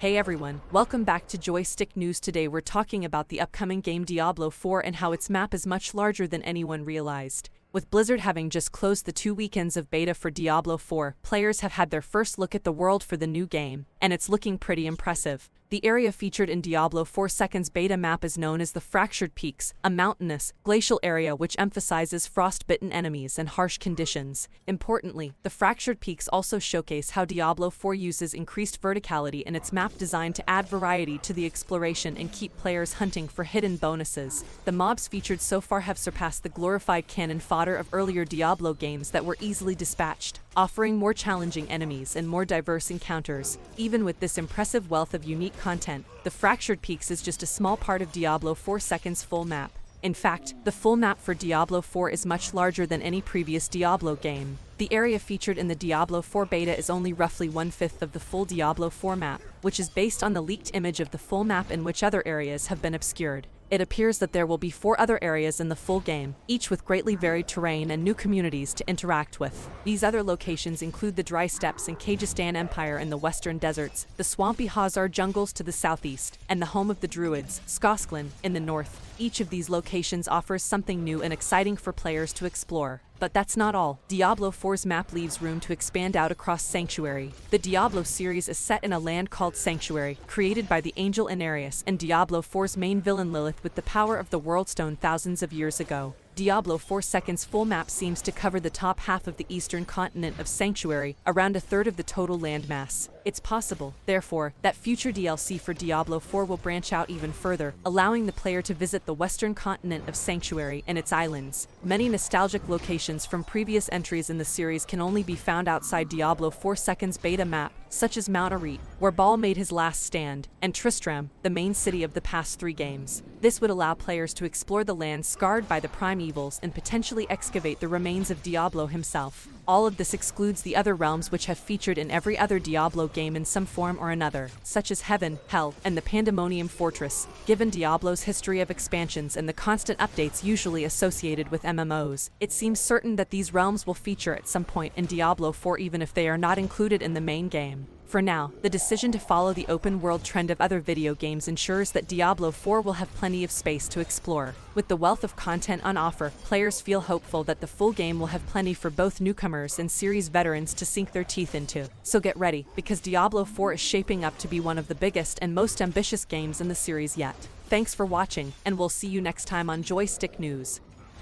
Hey everyone, welcome back to Joystick News. Today we're talking about the upcoming game Diablo 4 and how its map is much larger than anyone realized. With Blizzard having just closed the 2 weekends of beta for Diablo 4, players have had their first look at the world for the new game, and it's looking pretty impressive. The area featured in Diablo 4's beta map is known as the Fractured Peaks, a mountainous, glacial area which emphasizes frost-bitten enemies and harsh conditions. Importantly, the Fractured Peaks also showcase how Diablo 4 uses increased verticality in its map design to add variety to the exploration and keep players hunting for hidden bonuses. The mobs featured so far have surpassed the glorified cannon fodder of earlier Diablo games that were easily dispatched, offering more challenging enemies and more diverse encounters. Even with this impressive wealth of unique content, the Fractured Peaks is just a small part of Diablo 4's full map. In fact, the full map for Diablo 4 is much larger than any previous Diablo game. The area featured in the Diablo 4 beta is only roughly 1/5 of the full Diablo 4 map, which is based on the leaked image of the full map in which other areas have been obscured. It appears that there will be 4 other areas in the full game, each with greatly varied terrain and new communities to interact with. These other locations include the Dry Steppes and Kyrgyzstan Empire in the western deserts, the swampy Hazar jungles to the southeast, and the home of the Druids, Skosklan, in the north. Each of these locations offers something new and exciting for players to explore. But that's not all. Diablo 4's map leaves room to expand out across Sanctuary. The Diablo series is set in a land called Sanctuary, created by the angel Inarius and Diablo 4's main villain Lilith with the power of the Worldstone thousands of years ago. Diablo 4's full map seems to cover the top half of the eastern continent of Sanctuary, around 1/3 of the total landmass. It's possible, therefore, that future DLC for Diablo 4 will branch out even further, allowing the player to visit the western continent of Sanctuary and its islands. Many nostalgic locations from previous entries in the series can only be found outside Diablo 4's beta map, such as Mount Arete, where Baal made his last stand, and Tristram, the main city of the past 3 games. This would allow players to explore the lands scarred by the primeavals and potentially excavate the remains of Diablo himself. All of this excludes the other realms which have featured in every other Diablo game in some form or another, such as Heaven, Hell, and the Pandemonium Fortress. Given Diablo's history of expansions and the constant updates usually associated with MMOs, it seems certain that these realms will feature at some point in Diablo 4 even if they are not included in the main game. For now, the decision to follow the open-world trend of other video games ensures that Diablo 4 will have plenty of space to explore. With the wealth of content on offer, players feel hopeful that the full game will have plenty for both newcomers and series veterans to sink their teeth into. So get ready, because Diablo 4 is shaping up to be one of the biggest and most ambitious games in the series yet. Thanks for watching, and we'll see you next time on Joystick News.